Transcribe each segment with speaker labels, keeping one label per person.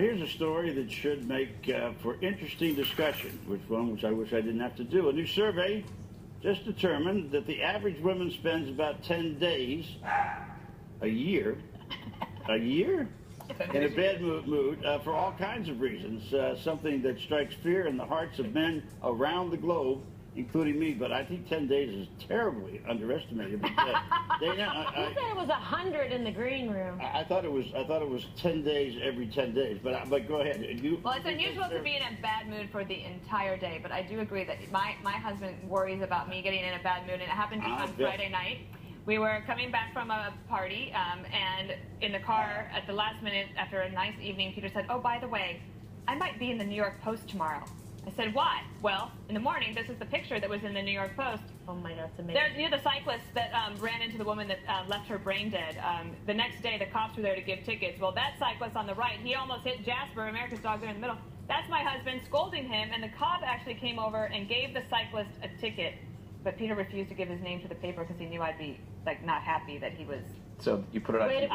Speaker 1: Here's a story that should make for interesting discussion, which I wish I didn't have to do. A new survey just determined that the average woman spends about 10 days a year in a bad mood for all kinds of reasons, something that strikes fear in the hearts of men around the globe, including me. But I think 10 days is terribly underestimated. But,
Speaker 2: you said it was 100 in the green room.
Speaker 1: I thought it was 10 days every 10 days. But go ahead.
Speaker 3: Well, it's unusual to be in a bad mood for the entire day, but I do agree that my husband worries about me getting in a bad mood, and it happened just on Friday night. We were coming back from a party, and in the car at the last minute after a nice evening, Peter said, "Oh, by the way, I might be in the New York Post tomorrow." I said, "Why?" "Well, in the morning, this is the picture that was in the New York Post."
Speaker 2: Oh my God, that's amazing.
Speaker 3: There's, you know, the cyclist that ran into the woman that left her brain dead. The next day, the cops were there to give tickets. Well, that cyclist on the right, he almost hit Jasper, America's dog, there in the middle. That's my husband scolding him, and the cop actually came over and gave the cyclist a ticket. But Peter refused to give his name to the paper because he knew I'd be, like, not happy that he was...
Speaker 4: So you put it on TV.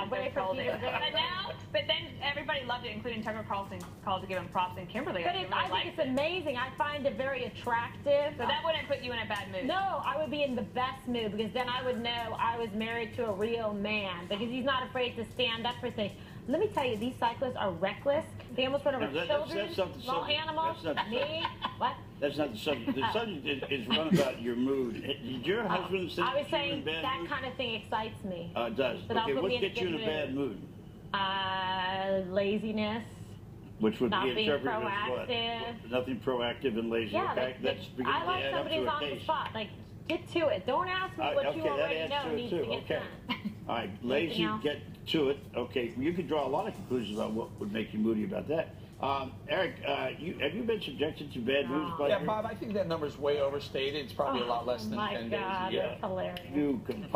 Speaker 3: But then everybody loved it, including Tucker Carlson called to give him props, and Kimberly.
Speaker 2: But I think it's amazing. I find it very attractive.
Speaker 3: So that wouldn't put you in a bad mood?
Speaker 2: No, I would be in the best mood, because then I would know I was married to a real man, because he's not afraid to stand up for things. Let me tell you, these cyclists are reckless. They almost run over children, small animals, me. What?
Speaker 1: That's not the subject. The subject is one about your mood. Did your husband say
Speaker 2: I was saying
Speaker 1: that
Speaker 2: mood? Kind of thing excites me.
Speaker 1: It does. Okay, what gets you in a bad mood?
Speaker 2: Laziness.
Speaker 1: Which would
Speaker 2: not
Speaker 1: be
Speaker 2: being
Speaker 1: interpreted
Speaker 2: proactive.
Speaker 1: as what? Nothing proactive and lazy.
Speaker 2: Yeah,
Speaker 1: okay? That's
Speaker 2: I like somebody who's on the spot. Like, get to it. Don't ask me what you already know needs to get done.
Speaker 1: All right, lazy, get to it. Okay, you could draw a lot of conclusions about what would make you moody about that. Eric, have you been subjected to bad moods?
Speaker 5: Yeah, Bob, I think that number's way overstated. It's probably a lot less than 10 days.
Speaker 2: My God, that's hilarious.
Speaker 1: You can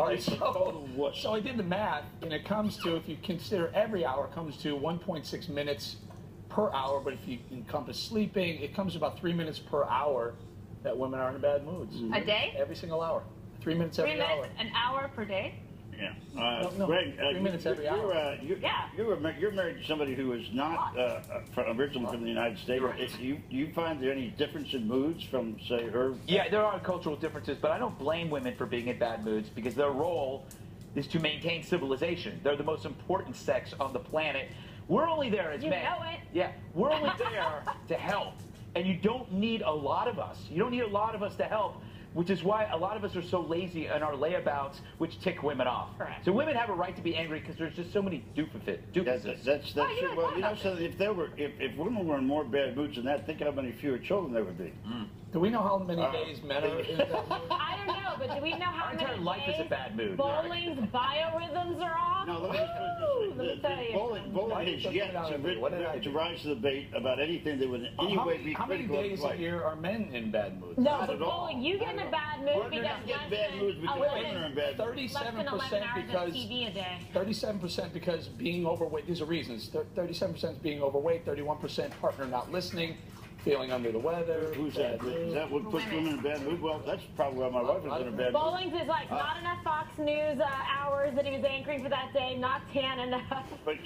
Speaker 5: so I did the math, and it comes to, if you consider every hour, it comes to 1.6 minutes per hour. But if you encompass sleeping, it comes to about 3 minutes per hour that women are in bad moods.
Speaker 3: A day?
Speaker 5: Every single hour. 3 minutes every hour.
Speaker 3: 3 minutes, an hour per day?
Speaker 1: Yeah.
Speaker 5: No,
Speaker 1: Greg,
Speaker 5: 3 minutes every hour.
Speaker 1: You're married to somebody who is not originally from the United States.
Speaker 4: Right.
Speaker 1: Do you find there any difference in moods from, say, her?
Speaker 4: Yeah, there are cultural differences, but I don't blame women for being in bad moods because their role is to maintain civilization. They're the most important sex on the planet. We're only there as men.
Speaker 2: You know it.
Speaker 4: Yeah, we're only there to help. And you don't need a lot of us. You don't need a lot of us to help, which is why a lot of us are so lazy in our layabouts, which tick women off.
Speaker 2: Correct.
Speaker 4: So women have a right to be angry because there's just so many doofuses.
Speaker 1: That's true. Well, you know, so if women were in more bad moods than that, think how many fewer children there would be.
Speaker 5: Do we know how many days men are in bad moods?
Speaker 2: I don't know, but do we know how many
Speaker 4: Our entire life is a bad mood.
Speaker 2: Bowling's biorhythms are off?
Speaker 1: No, let me tell you. Bowling has yet to rise to the bait about anything that would in any way be critical.
Speaker 5: How many days a year are men in bad moods?
Speaker 2: No, but bowling, you get in a bad mood because
Speaker 1: bad moods because women are in bad moods.
Speaker 5: 37% because being overweight. These are reasons. 37% is being overweight. 31% partner not listening. Feeling under the weather.
Speaker 1: Who's that? Is that what puts women in a bad mood? Well, that's probably why my wife is in a bad mood.
Speaker 2: Bowling's is like not enough Fox News hours that he was anchoring for that day, not tan enough.
Speaker 1: But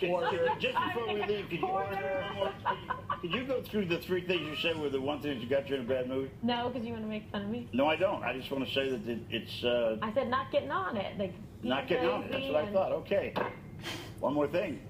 Speaker 1: just before we leave, could you go through the three things you said were the one thing that got you in a bad mood?
Speaker 2: No, because you want to make fun of me.
Speaker 1: No, I don't. I just want to say that it's...
Speaker 2: I said not getting on it. Like,
Speaker 1: not getting on it. That's what I thought. Okay. One more thing.